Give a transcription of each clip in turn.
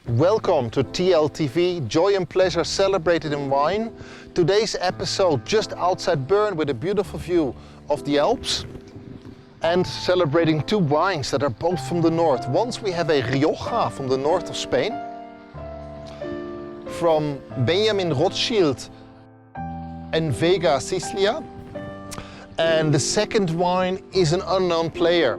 Welcome to TLTV, Joy and Pleasure Celebrated in Wine. Today's episode just outside Bern with a beautiful view of the Alps and celebrating two wines that are both from the north. Once we have a Rioja from the north of Spain, from Benjamin Rothschild and Vega, Sicilia. And the second wine is an unknown player.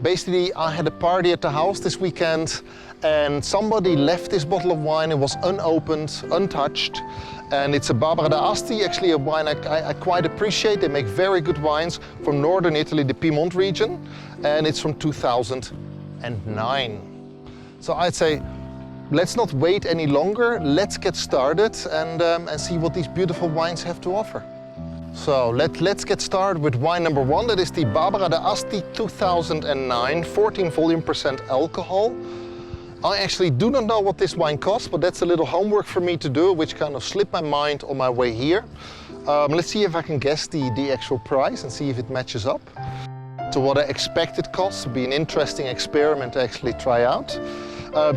Basically, I had a party at the house this weekend and somebody left this bottle of wine. It was unopened, untouched. And it's a Barbera d'Asti, actually a wine I quite appreciate. They make very good wines from northern Italy, the Piedmont region. And it's from 2009. So I'd say, let's not wait any longer. Let's get started and see what these beautiful wines have to offer. So let's get started with wine number one. That is the Barbera d'Asti 2009, 14 volume% alcohol. I actually do not know what this wine costs, but that's a little homework for me to do, which kind of slipped my mind on my way here. Let's see if I can guess the actual price and see if it matches up to what I expect it costs. It'll be an interesting experiment to actually try out.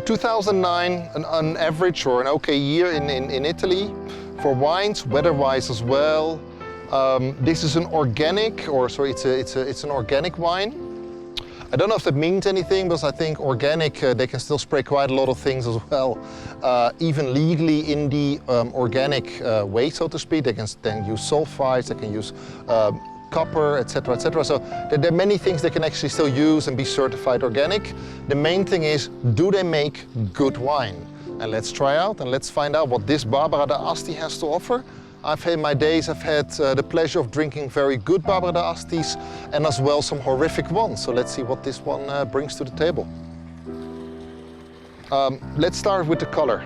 2009, an average or an okay year in Italy for wines, weather-wise as well. This is an organic, it's an organic wine. I don't know if that means anything, because I think organic, they can still spray quite a lot of things as well. Even legally in the organic way, so to speak. They can then use sulfides, they can use copper, etc., etc. So there are many things they can actually still use and be certified organic. The main thing is, do they make good wine? And let's try out and let's find out what this Barbera d'Asti has to offer. I've had the pleasure of drinking very good Barbera d'Astis and as well some horrific ones. So let's see what this one brings to the table. Let's start with the color.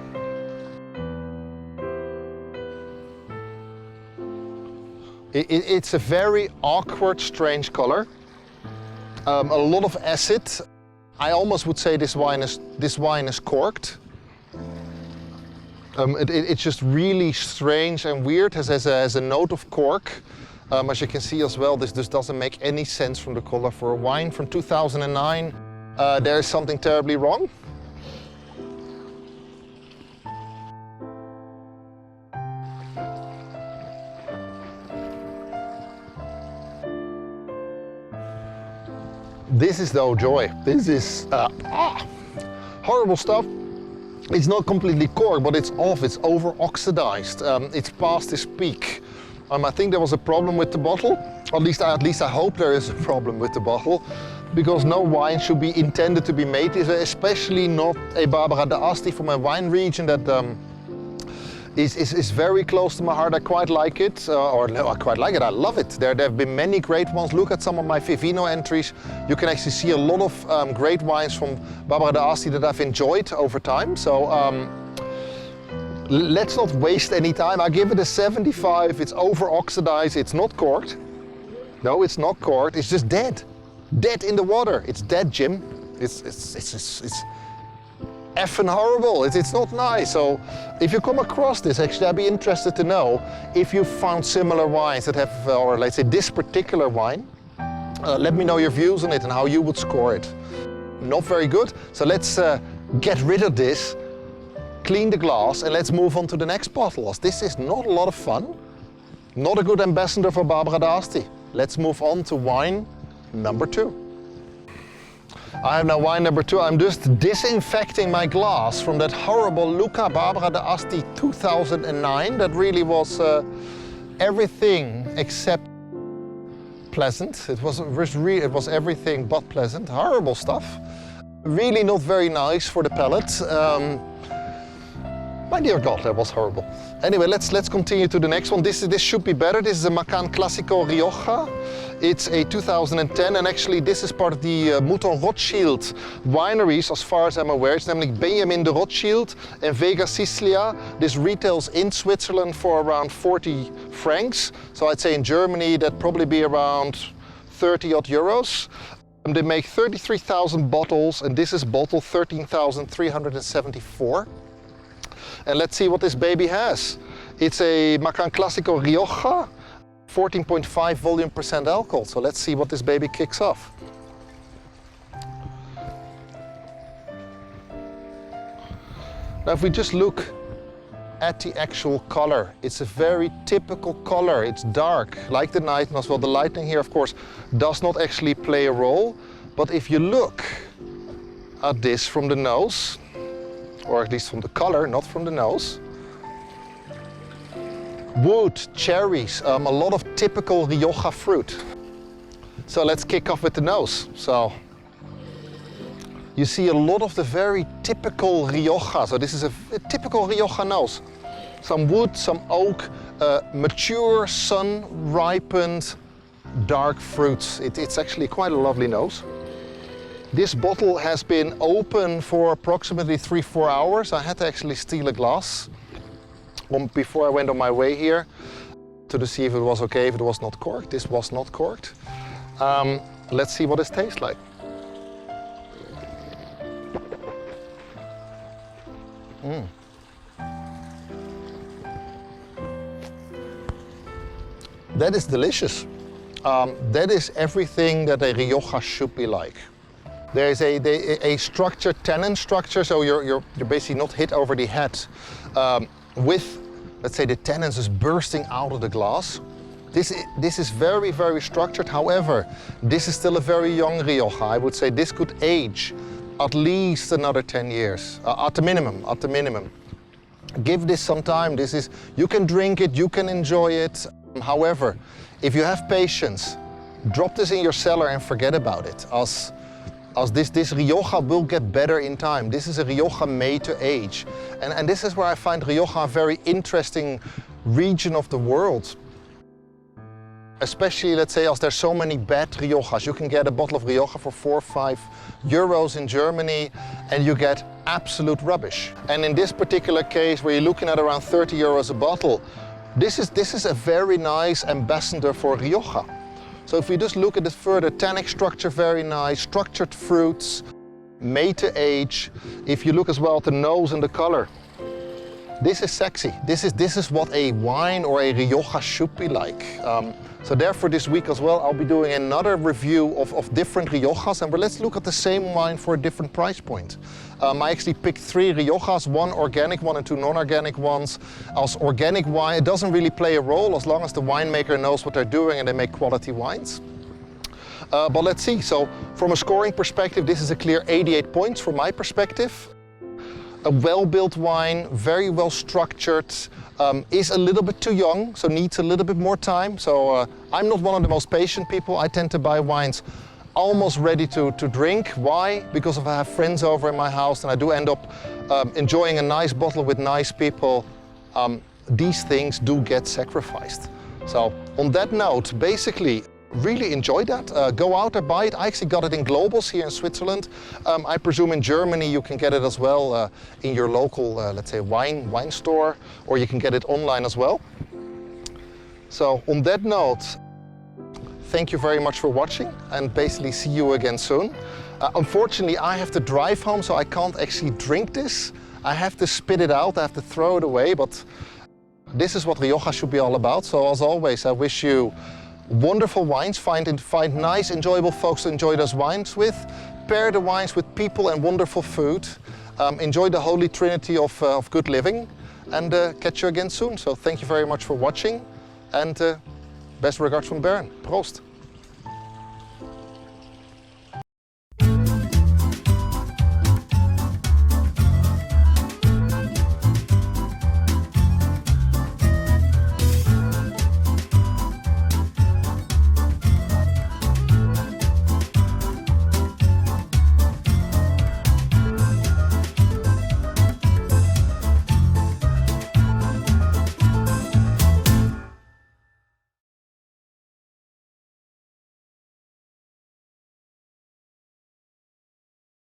It's a very awkward, strange color. A lot of acid. I almost would say this wine is corked. It's just really strange and weird. It has a note of cork. As you can see as well, this doesn't make any sense from the color. For a wine from 2009, there is something terribly wrong. This is no joy. This is horrible stuff. It's not completely corked, but it's off, it's over-oxidized. It's past its peak. I think there was a problem with the bottle. At least I hope there is a problem with the bottle, because no wine should be intended to be made, especially not a Barbera d'Asti from a wine region that is very close to my heart. I quite like it, I quite like it, I love it. There have been many great ones. Look at some of my Vivino entries. You can actually see a lot of great wines from Barbera d'Asti that I've enjoyed over time. So let's not waste any time. I give it a 75. It's over-oxidized. It's not corked. No, it's not corked. It's just dead. Dead in the water. It's dead, Jim. It's effing horrible. It's not nice. So if you come across this, actually I'd be interested to know if you found similar wines that have, or let's say this particular wine. Let me know your views on it and how you would score it. Not very good. So let's get rid of this, clean the glass, and let's move on to the next bottle. This is not a lot of fun. Not a good ambassador for Barbera d'Asti. Let's move on to wine number two. I have now wine number two. I'm just disinfecting my glass from that horrible Luca Barbera d'Asti 2009. That really was everything except pleasant. It was everything but pleasant. Horrible stuff. Really not very nice for the palate. My dear God, that was horrible. Anyway, let's continue to the next one. This should be better. This is a Macán Clásico Rioja. It's a 2010, and actually this is part of the Mouton Rothschild wineries, as far as I'm aware. It's namely Benjamin de Rothschild and Vega, Sicilia. This retails in Switzerland for around 40 francs. So I'd say in Germany that'd probably be around 30 odd euros. They make 33,000 bottles, and this is bottle 13,374. And let's see what this baby has. It's a Macán Clásico Rioja, 14.5 volume% alcohol. So let's see what this baby kicks off. Now if we just look at the actual color, it's a very typical color. It's dark, like the night, and as well the lighting here, of course, does not actually play a role. But if you look at this from the nose, or at least from the color, not from the nose, wood, cherries, a lot of typical Rioja fruit. So let's kick off with the nose. So you see a lot of the very typical Rioja. So this is a typical Rioja nose. Some wood, some oak, mature, sun-ripened, dark fruits. It's actually quite a lovely nose. This bottle has been open for approximately 3-4 hours. I had to actually steal a glass before I went on my way here to see if it was okay, if it was not corked. This was not corked. Let's see what this tastes like. That is delicious. That is everything that a Rioja should be like. There is a structured tannin structure, so you're basically not hit over the head with, let's say, the tannins just bursting out of the glass. This is very, very structured. However, this is still a very young Rioja. I would say this could age at least another 10 years, at the minimum. Give this some time. You can drink it, you can enjoy it. However, if you have patience, drop this in your cellar and forget about it. As this Rioja will get better in time. This is a Rioja made to age. And this is where I find Rioja a very interesting region of the world. Especially, let's say, as there's so many bad Riojas. You can get a bottle of Rioja for 4 or 5 euros in Germany and you get absolute rubbish. And in this particular case, where you're looking at around 30 euros a bottle, this is a very nice ambassador for Rioja. So if we just look at it further, tannic structure very nice, structured fruits, made to age. If you look as well at the nose and the color, this is sexy. This is what a wine or a Rioja should be like. So therefore this week as well, I'll be doing another review of different Riojas, and let's look at the same wine for a different price point. I actually picked 3 Riojas, 1 organic one and 2 non-organic ones. As organic wine, it doesn't really play a role as long as the winemaker knows what they're doing and they make quality wines. But let's see. So from a scoring perspective, this is a clear 88 points from my perspective. A well-built wine, very well structured, is a little bit too young, so needs a little bit more time. So I'm not one of the most patient people. I tend to buy wines almost ready to drink. Why? Because if I have friends over in my house and I do end up enjoying a nice bottle with nice people, these things do get sacrificed. So on that note, basically, really enjoy that. Go out and buy it. I actually got it in Globals here in Switzerland. I presume in Germany you can get it as well in your local, let's say, wine store, or you can get it online as well. So on that note, thank you very much for watching and basically see you again soon. Unfortunately, I have to drive home, so I can't actually drink this. I have to spit it out, I have to throw it away, but this is what Rioja should be all about. So as always, I wish you wonderful wines, find nice, enjoyable folks to enjoy those wines with. Pair the wines with people and wonderful food. Enjoy the holy trinity of good living, and catch you again soon. So thank you very much for watching, and best regards from Bern. Proost.